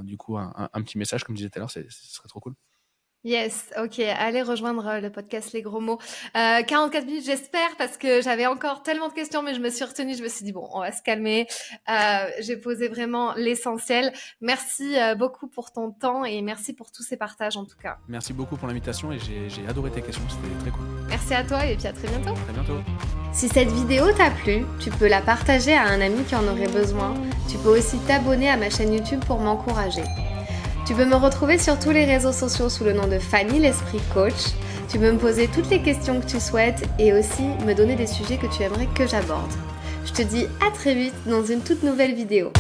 B: du coup, un petit message, comme je disais tout à l'heure, ce serait trop cool.
A: Yes, OK, allez rejoindre, le podcast Les Gros Mots. 44 minutes, j'espère, parce que j'avais encore tellement de questions, mais je me suis retenue. Je me suis dit: «Bon, on va se calmer». J'ai posé vraiment l'essentiel. Merci, beaucoup pour ton temps et merci pour tous ces partages, en tout cas.
B: Merci beaucoup pour l'invitation et j'ai adoré tes questions. C'était très cool.
A: Merci à toi et puis à très bientôt.
B: À très bientôt.
A: Si cette vidéo t'a plu, tu peux la partager à un ami qui en aurait besoin. Tu peux aussi t'abonner à ma chaîne YouTube pour m'encourager. Tu peux me retrouver sur tous les réseaux sociaux sous le nom de Fanny l'Esprit Coach. Tu peux me poser toutes les questions que tu souhaites et aussi me donner des sujets que tu aimerais que j'aborde. Je te dis à très vite dans une toute nouvelle vidéo.